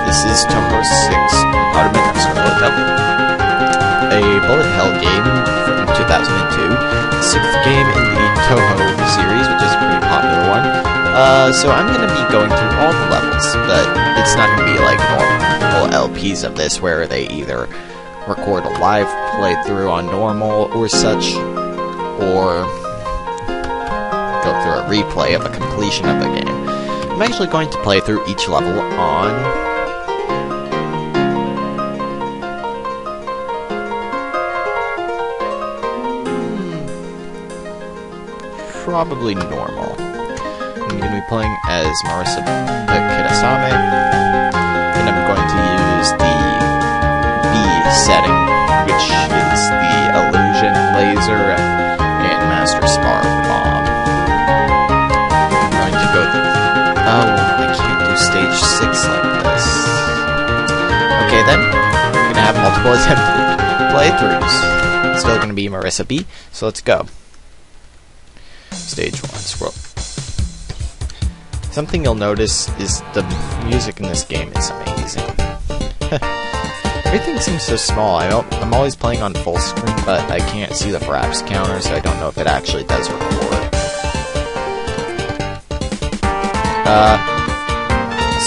This is Touhou 6, Embodiment of Scarlet Devil, a bullet hell game from 2002, the 6th game in the Touhou series, which is a pretty popular one. So I'm going to be going through all the levels, but it's not going to be like normal LPs of this, where they either record a live playthrough on normal or such, or go through a replay of a completion of the game. I'm actually going to play through each level on probably normal. I'm going to be playing as Marisa-B, and I'm going to use the B setting, which is the illusion, laser, and master spark bomb. I'm going to go through. Oh, I can't do stage 6 like this. Okay then, we're going to have multiple attempted playthroughs. Still going to be Marisa-B, so let's go. Stage 1, scroll. Something you'll notice is the music in this game is amazing. Everything seems so small. I'm always playing on full screen, but I can't see the fraps counter, so I don't know if it actually does record.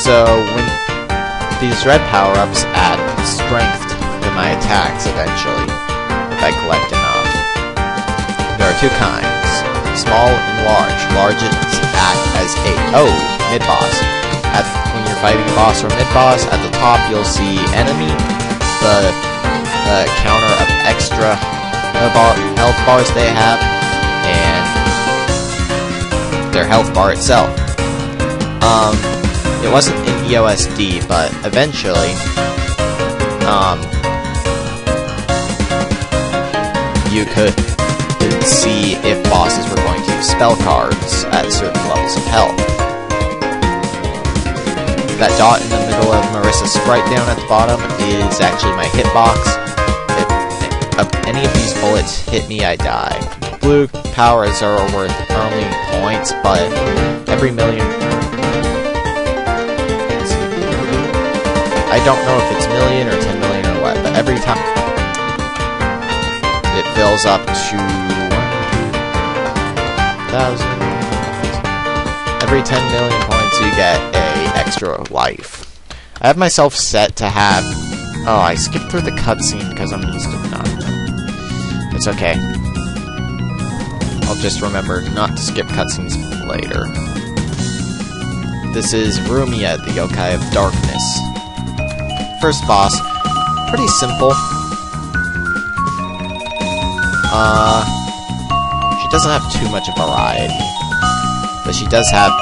So when these red power-ups add strength to my attacks eventually, if I collect enough. There are two kinds. Small and large. Larges act as a mid-boss. When you're fighting a boss or mid-boss, at the top you'll see enemy, the counter of extra health bars they have, and their health bar itself. It wasn't in EOSD, but eventually, you could see if bosses were going to use spell cards at certain levels of health. That dot in the middle of Marisa's sprite down at the bottom is actually my hitbox. If any of these bullets hit me, I die. Blue powers are worth only points, but every million... I don't know if it's million or 10 million or what, but every time it fills up to 1,000. Every 10 million points you get a extra life. I have myself set to have... Oh, I skipped through the cutscene because I'm used to not. It's okay. I'll just remember not to skip cutscenes later. This is Rumia, the Yokai of Darkness. First boss, pretty simple. She doesn't have too much variety, but she does have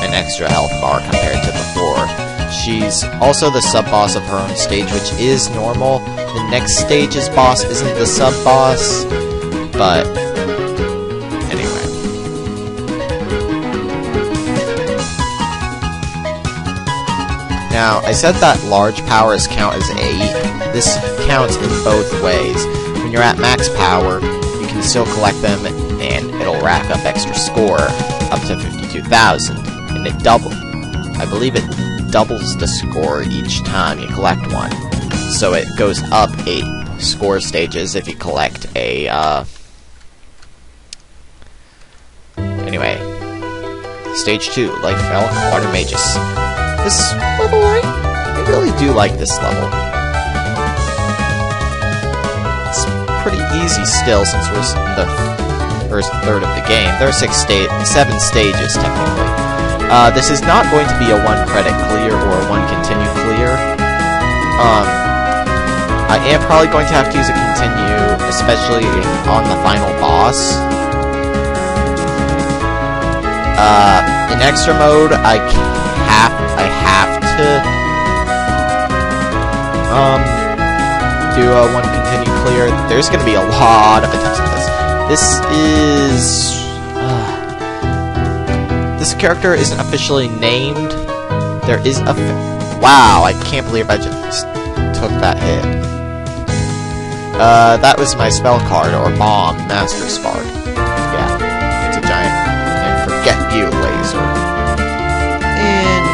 an extra health bar compared to before. She's also the sub-boss of her own stage, which is normal. The next stage's boss isn't the sub-boss, but anyway. Now, I said that large powers count as 8. This counts in both ways. When you're at max power, you can still collect them, and it'll rack up extra score, up to 52,000, and it doubles. I believe it doubles the score each time you collect one. So it goes up 8 score stages if you collect a, Anyway. Stage 2, Light Fell, Water Magus. This level, I really do like this level. It's pretty easy still, since we're in the first third of the game. There are 7 stages, technically. This is not going to be a 1-credit clear or a 1-continue clear. I am probably going to have to use a continue, especially on the final boss. In extra mode, I have to do a 1-continue clear. There's going to be a lot of attempts at this. This character isn't officially named. There is a... Wow, I can't believe I just took that hit. That was my spell card, or bomb, Master Spark. Yeah, it's a giant... And forget you, laser. And...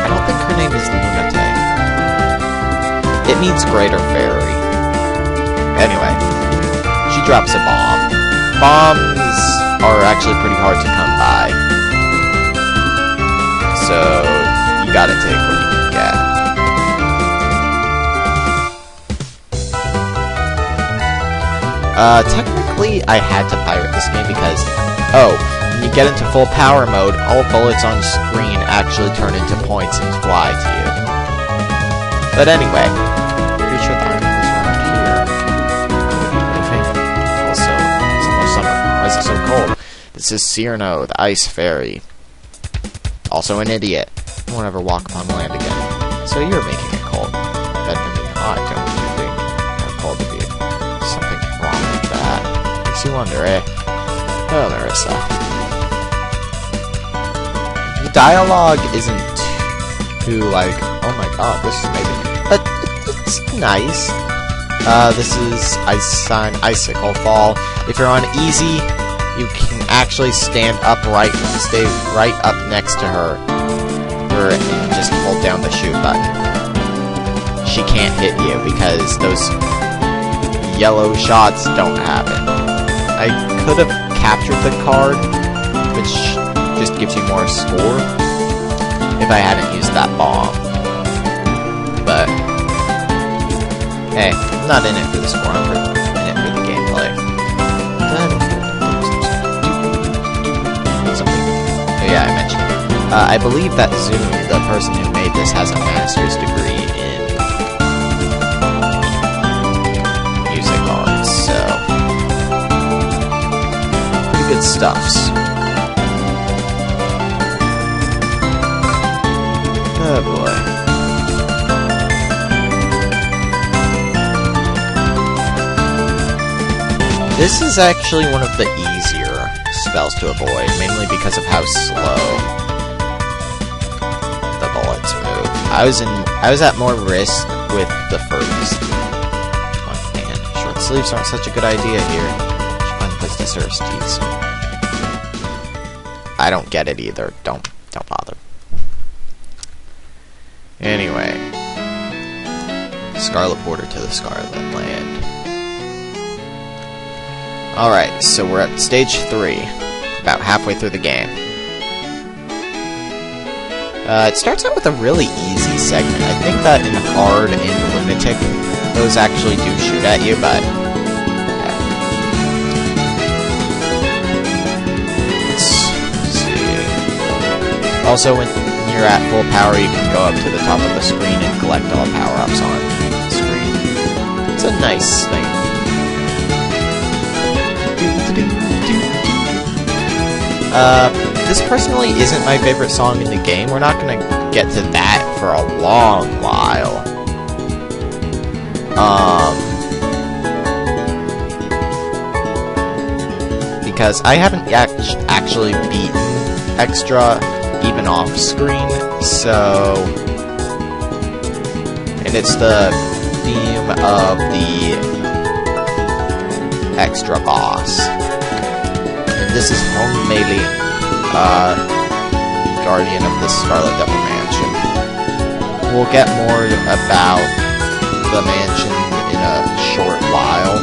I don't think her name is Luna it needs greater fairy. Anyway, she drops a bomb. Bombs are actually pretty hard to come by, so you gotta take what you can get. Technically, I had to pirate this game because, when you get into full power mode, all bullets on screen actually turn into points and fly to you. But anyway, pretty sure the iron is around here. Also, it's almost summer. Why is it so cold? This is Cyrano, the ice fairy. Also an idiot. I won't ever walk upon land again. So you're making it cold. Better than being hot, don't you think? How cold to be? Something wrong with that. Makes you wonder, eh? Oh, Marisa. The dialogue isn't too, like, oh my god, this is amazing. But it's nice. This is Icicle Fall. If you're on easy, you can actually stand upright and stay right up next to her. And just hold down the shoot button. She can't hit you because those yellow shots don't happen. I could have captured the card, which just gives you more score, if I hadn't used that bomb. But, hey, I'm not in it for the score, I'm in it for the gameplay. Something. Oh yeah, I mentioned it. I believe that Zoom, the person who made this, has a master's degree in music arts, so pretty good stuffs. Oh boy. This is actually one of the easier spells to avoid, mainly because of how slow the bullets move. I was at more risk with the first one. Man, short sleeves aren't such a good idea here. Should find a place to serve steeds. I don't get it either. Don't bother. Anyway, Scarlet Border to the Scarlet Land. Alright, so we're at stage 3, about halfway through the game. It starts out with a really easy segment. I think that in Hard and Lunatic, those actually do shoot at you, but... Let's see... Also, when you're at full power, you can go up to the top of the screen and collect all power-ups on the screen. It's a nice thing. This personally isn't my favorite song in the game. We're not gonna get to that for a long while. Because I haven't actually beaten Extra even off screen, so... And it's the theme of the Extra boss. This is Hong Mei, Guardian of the Scarlet Devil Mansion. We'll get more about the mansion in a short while.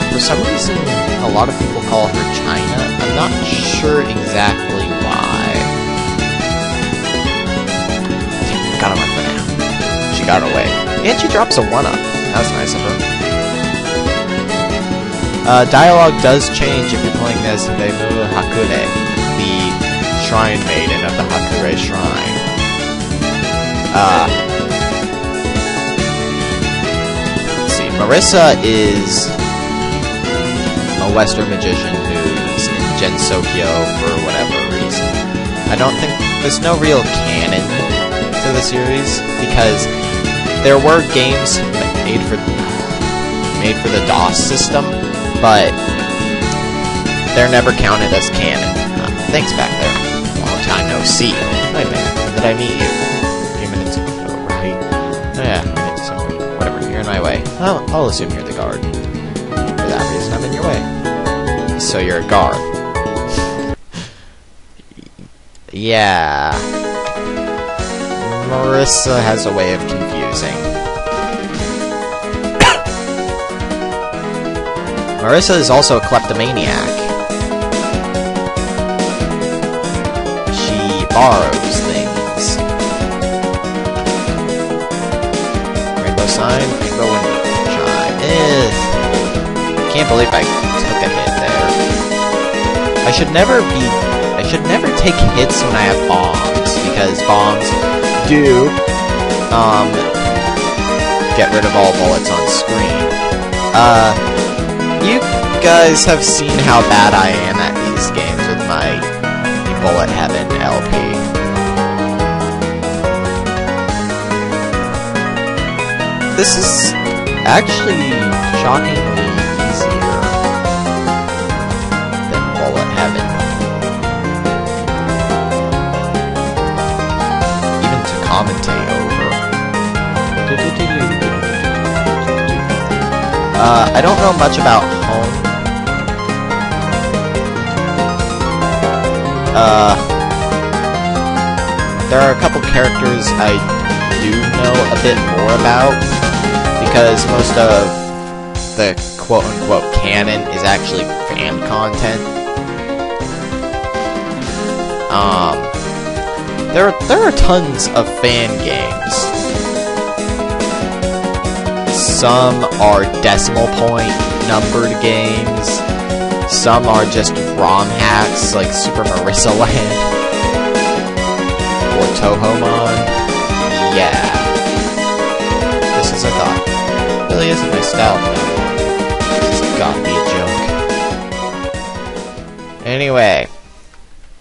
For some reason, a lot of people call her China. I'm not sure exactly why. Got him for now. She got away. And she drops a 1-up. That was nice of her. Dialogue does change if you're playing as Nemu Hakure, the Shrine Maiden of the Hakure Shrine. Let's see, Marisa is a Western magician who's in Gensokyo for whatever reason. I don't think there's no real canon to the series, because there were games made for the DOS system, but they're never counted as canon. Thanks back there. Long time no see. Wait a minute, when did I meet you? A few minutes ago, right? Oh yeah, whatever, you're in my way. Well, I'll assume you're the guard. For that reason, I'm in your way. So you're a guard. Marisa has a way of confusing. Marisa is also a kleptomaniac. She borrows things. Rainbow sign, rainbow window chime. Can't believe I took a hit there. I should never take hits when I have bombs, because bombs do get rid of all bullets on screen. You guys have seen how bad I am at these games with my Bullet Heaven LP. This is actually shockingly easier than Bullet Heaven. Even to commentate over. I don't know much about Home. There are a couple characters I do know a bit more about, because most of the quote-unquote canon is actually fan content. There are tons of fan games. Some are decimal point numbered games. Some are just ROM hacks like Super Marisa Land or Touhou Mon. Yeah. This is a thought. It really isn't my style now. This has got to be a joke. Anyway.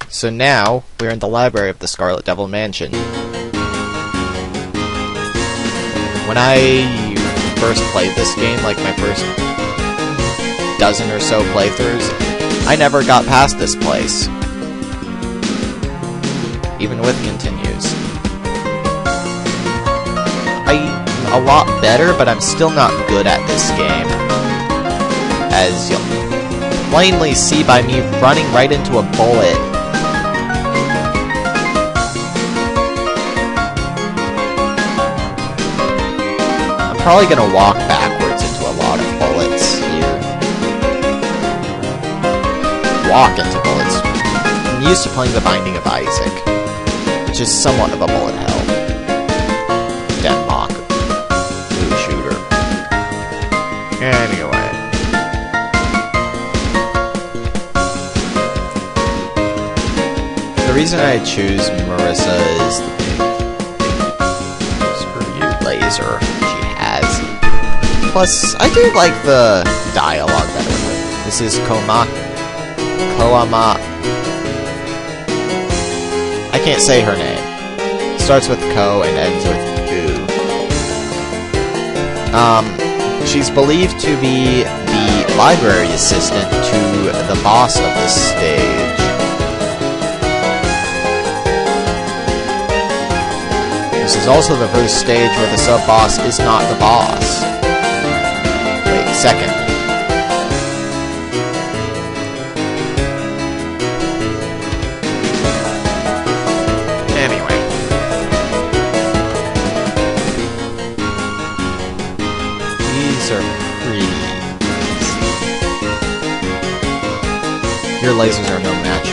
So now, we're in the library of the Scarlet Devil Mansion. When I first played this game, like my first dozen or so playthroughs, I never got past this place. Even with continues. I'm a lot better, but I'm still not good at this game. As you'll plainly see by me running right into a bullet. I'm probably gonna walk backwards into a lot of bullets here. Walk into bullets. I'm used to playing The Binding of Isaac, which is somewhat of a bullet hell. Deadlock. Blue shooter. Anyway. The reason I choose Marisa is the big screw you laser she has. Plus, I do like the dialogue better with it. This is Koama. I can't say her name. It starts with Ko and ends with U. She's believed to be the library assistant to the boss of this stage. This is also the first stage where the sub-boss is not the boss. Wait, second. Anyway. These are pretty easy. Your lasers are no match.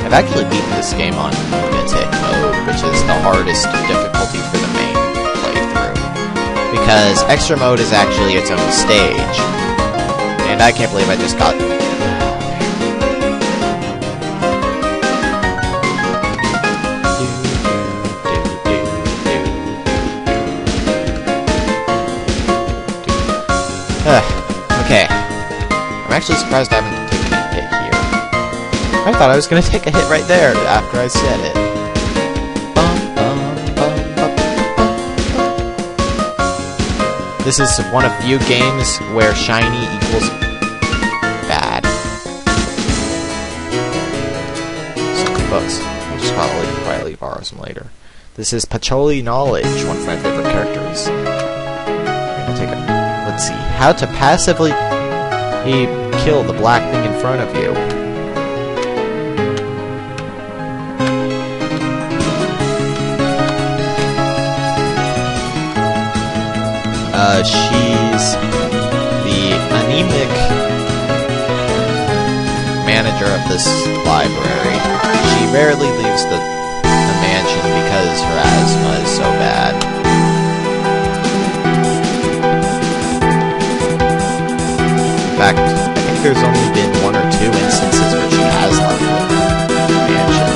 I've actually beaten this game on Lunatic mode, which is the hardest difficulty for the main playthrough. Because Extra mode is actually its own stage. And I can't believe I just got... Okay. I'm actually surprised I haven't taken a hit here. I thought I was going to take a hit right there after I said it. This is one of few games where shiny equals bad. Some books. I'll just probably quietly borrow some later. This is Pacholi Knowledge, one of my favorite characters. We're gonna take a... Let's see. How to passively kill the black thing in front of you. She's the anemic manager of this library. She rarely leaves the mansion because her asthma is so bad. In fact, I think there's only been 1 or 2 instances where she has left the mansion.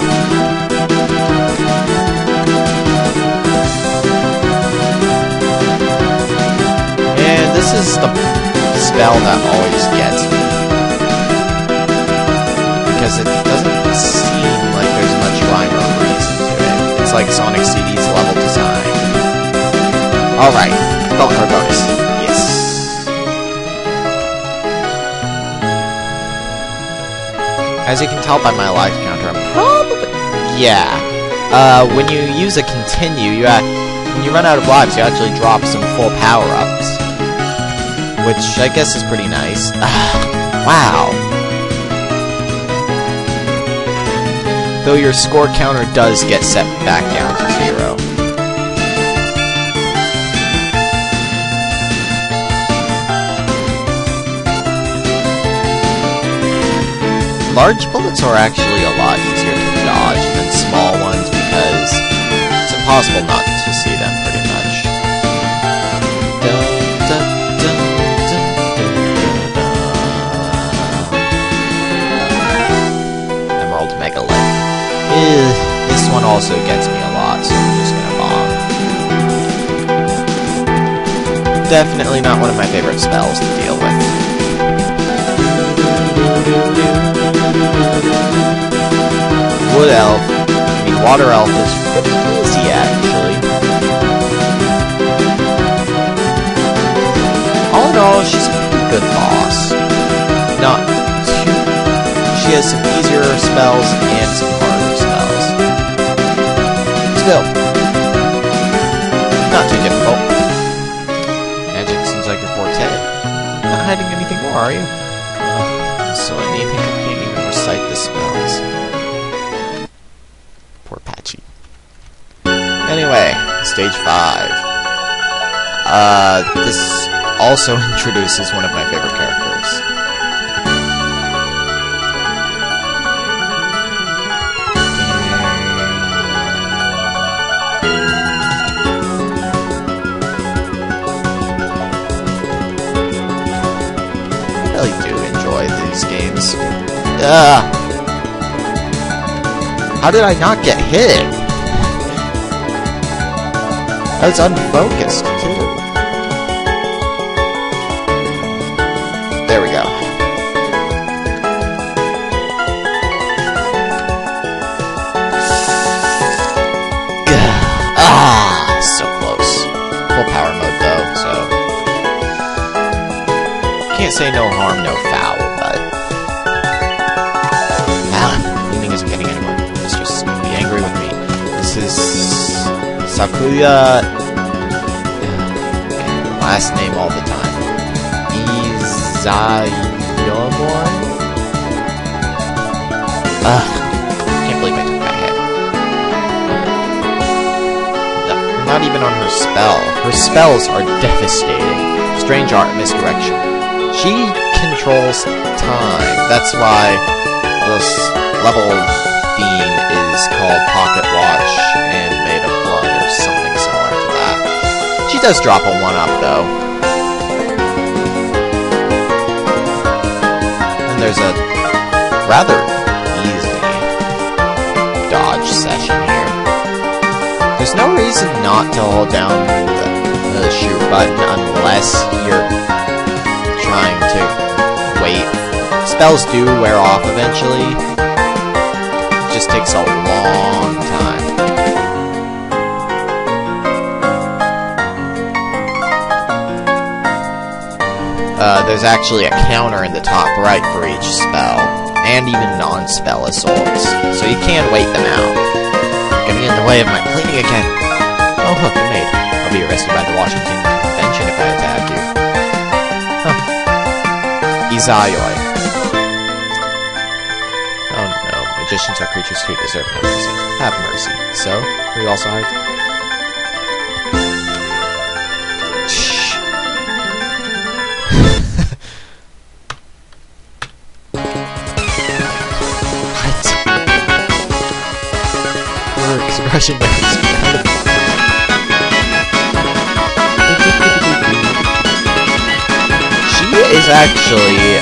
And this is the spell that always gets me. Because it doesn't seem like there's much rhyme or reason to it. It's like Sonic CD's level design. Alright, spell card bonus. Yes. As you can tell by my life counter, I'm probably... Yeah. When you use a continue, when you run out of lives, you actually drop some full power-ups. Which I guess is pretty nice. Wow. Though your score counter does get set back down to 0. Large bullets are actually a lot easier to dodge than small ones because it's impossible not to see them pretty much. This one also gets me a lot, so I'm just gonna bomb. Definitely not one of my favorite spells to deal with. Wood Elf. I mean, Water Elf is pretty easy, actually. All in all, she's a pretty good boss. Not too... She has some easier spells and some harder spells. Still, not too difficult. Magic seems like your forte. Not hiding anything more, are you? So anemic I can't even recite the spells. Poor Patchy. Anyway, stage 5. This also introduces one of my favorite characters. I really do enjoy these games. How did I not get hit? I was unfocused, too. There we go. So close. Full power mode, though, so... Can't say no harm, no foul, but... Cleaning isn't getting anywhere. It's just gonna be angry with me. This is... Sakuya... Last name all the time. Izayomon? Can't believe I took my head. No, not even on her spell. Her spells are devastating. Strange art misdirection. She controls time. That's why this level theme is called Pocket Watch and Made of Blood or something similar to that. She does drop a 1-up though. And there's a rather easy dodge session here. There's no reason not to hold down the shoot button unless you're trying to wait. Spells do wear off eventually. It just takes a long time. There's actually a counter in the top right for each spell, and even non-spell assaults, so you can wait them out. Gonna in the way of my cleaning again. Oh, look, a maid. I'll be arrested by the Washington Convention if I attack you. Huh. Izayoi. Oh no, magicians are creatures who deserve no mercy. Have mercy. So, we also hide. Shh. What? Her expression there is incredible. She is actually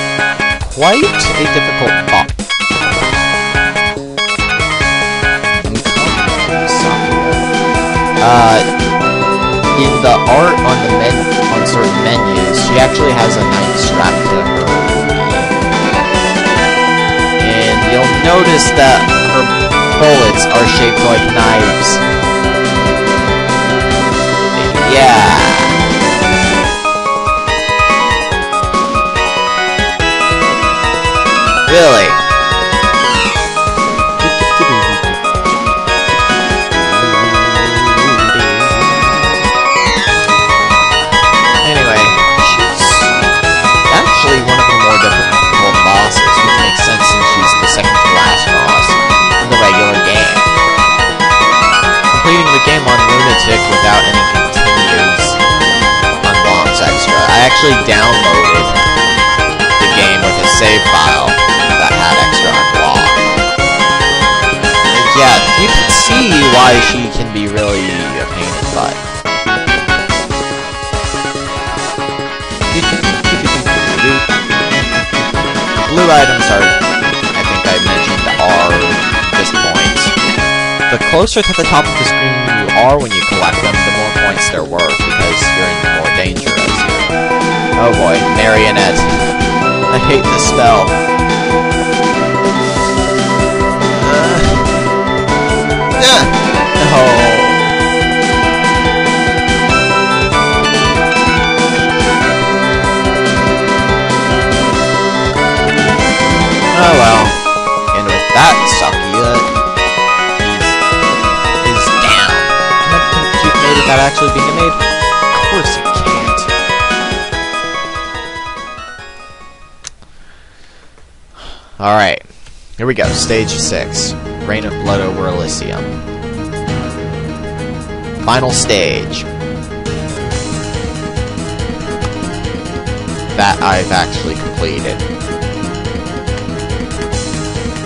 quite a difficult boss. In the art on the on certain menus, she actually has a knife strapped to her game. And you'll notice that her bullets are shaped like knives. Yeah. Really? One of the more difficult bosses, which makes sense since she's the second to last boss in the regular game. Completing the game on Lunatic without any continues unlocks extra. I actually downloaded the game with a save file that had extra unlocked. Yeah, you can see why she can be really a pain in the butt. Blue items are, I think I mentioned, are just points. The closer to the top of the screen you are when you collect them, the more points they're worth, because you're in more danger as you... Oh boy, Marionette. I hate this spell. Oh. Oh well. And with that, Sakuya is down. Can I compute made without actually being a maid? Of course you can't. Alright. Here we go. Stage 6. Reign of Blood over Elysium. Final stage. That I've actually completed.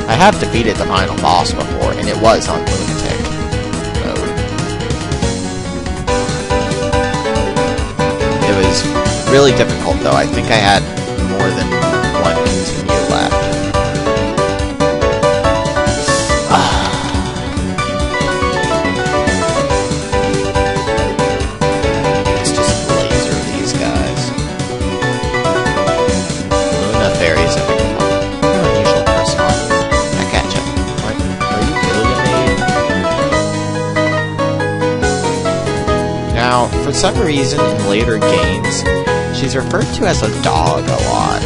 I have defeated the final boss before, and it was on Lunatic mode. It was really difficult, though. I think I had more than one continue left. Let's just laser these guys. Luna fairies have become an unusual person on you. Now, for some reason in later games, she's referred to as a dog a lot.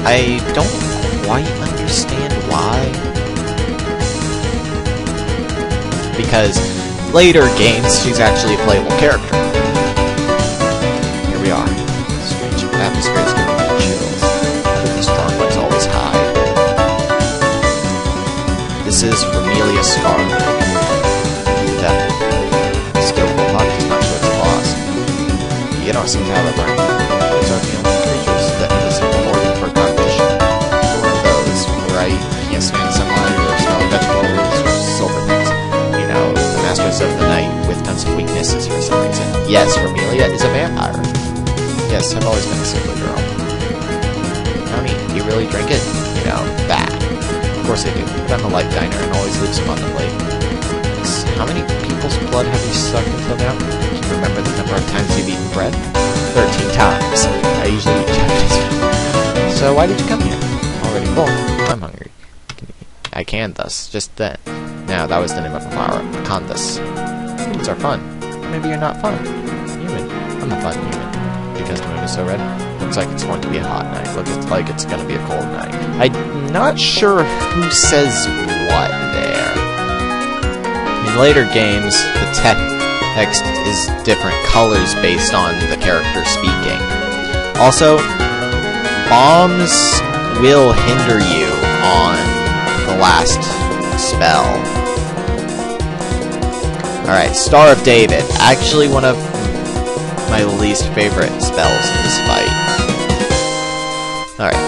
I don't quite understand why. Because later games, she's actually a playable character. Here we are. Strange atmosphere is giving me chills. The strong ones always hide. This is Vermelia Scarlet Devil. Skillful hunt does not show its claws. You don't seem to have a brain. Those are the only creatures that need a simple organ for competition. One of those, right? Can't stand sunlight or smelly vegetables or silver things. You know, the masters of the night with tons of weaknesses for some reason. Yes, Vermelia is a vampire. Yes, I've always been a simple girl. How neat. Do you really drink it? You know, that. Of course I do, but I'm a light diner and always leave some on the plate. How many people's blood have you sucked until now? Can you remember the number of times you've eaten bread? 13 times. I usually eat Japanese food. So why did you come here? Already full. I'm hungry. I can thus, just then. Now, that was the name of a flower. Canthus. Humans are fun. Maybe you're not fun. Human. I'm a fun human. because the moon is so red. Looks like it's going to be a hot night. Looks like it's going to be a cold night. I'm not sure who says what there. In later games, the text is different colors based on the character speaking. Also, bombs will hinder you on the last spell. Alright, Star of David. Actually one of my least favorite spells in this fight. Alright.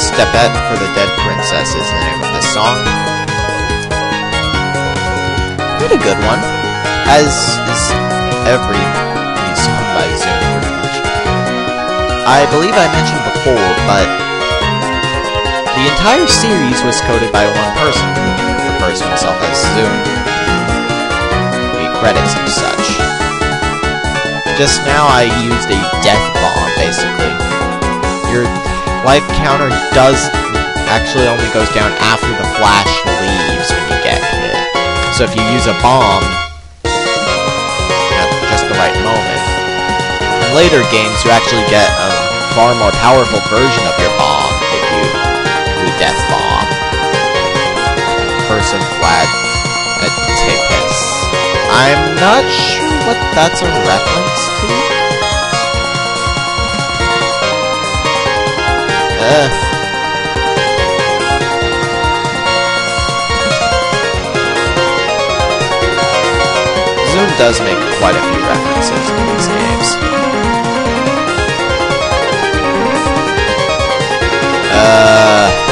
Stepette for the Dead Princess is the name of this song. Quite a good one. As is every song by Zoom, pretty much. I believe I mentioned before, but the entire series was coded by one person, who refers to himself as Zoom. The credits and such. Just now I used a death bomb, basically. Your life counter actually only goes down after the flash leaves when you get hit. So if you use a bomb at just the right moment, in later games you actually get a far more powerful version of your bomb if you do death bomb. Person flag at Tipis. I'm not sure what that's a reference to. Zoom does make quite a few references in these games.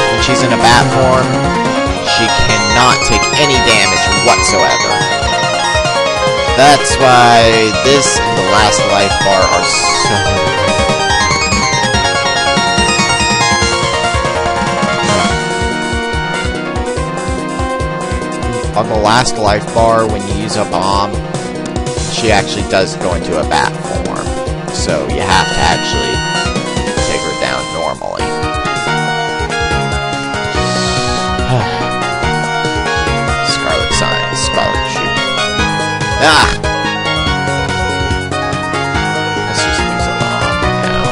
When she's in a bat form, she cannot take any damage whatsoever. That's why this and the last life bar are so... On the last life bar, when you use a bomb, she actually does go into a bat form. So you have to actually take her down normally. Scarlet Sign, Scarlet Shoot. Ah! Let's just use a bomb now.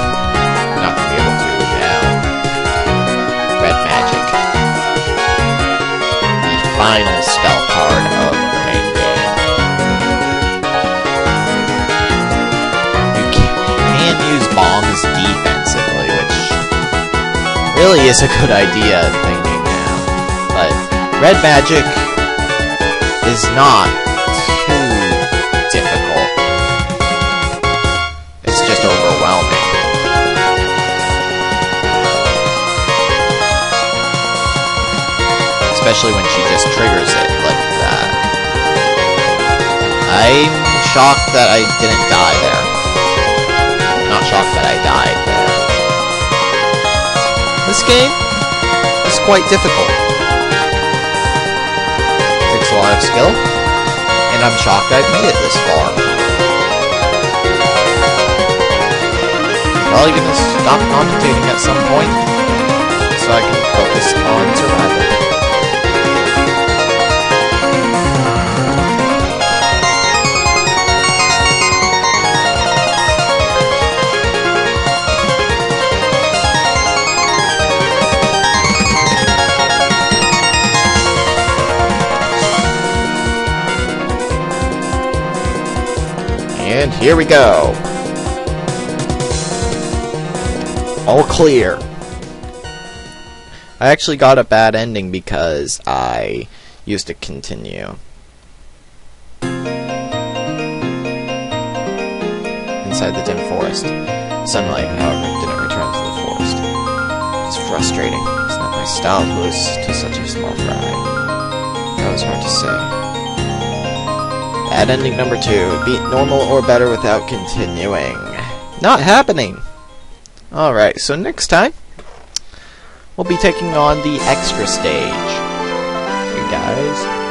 Not gonna be able to now. Red Magic. The final spell card of the main game. You can use bombs defensively, which really is a good idea thinking now. But Red Magic is not too difficult. It's just overwhelming. Especially when she just triggers it like that. I'm shocked that I didn't die there. Not shocked that I died there. This game is quite difficult. It takes a lot of skill, and I'm shocked I've made it this far. Probably gonna stop commentating at some point, so I can focus on survival. And here we go. All clear. I actually got a bad ending because I used to continue. Inside the dim forest. Sunlight, however, didn't return to the forest. It's frustrating. It's not my style to lose to such a small fry. That was hard to say. Bad ending number 2. Beat normal or better without continuing. Not happening! Alright, so next time, we'll be taking on the extra stage. You guys.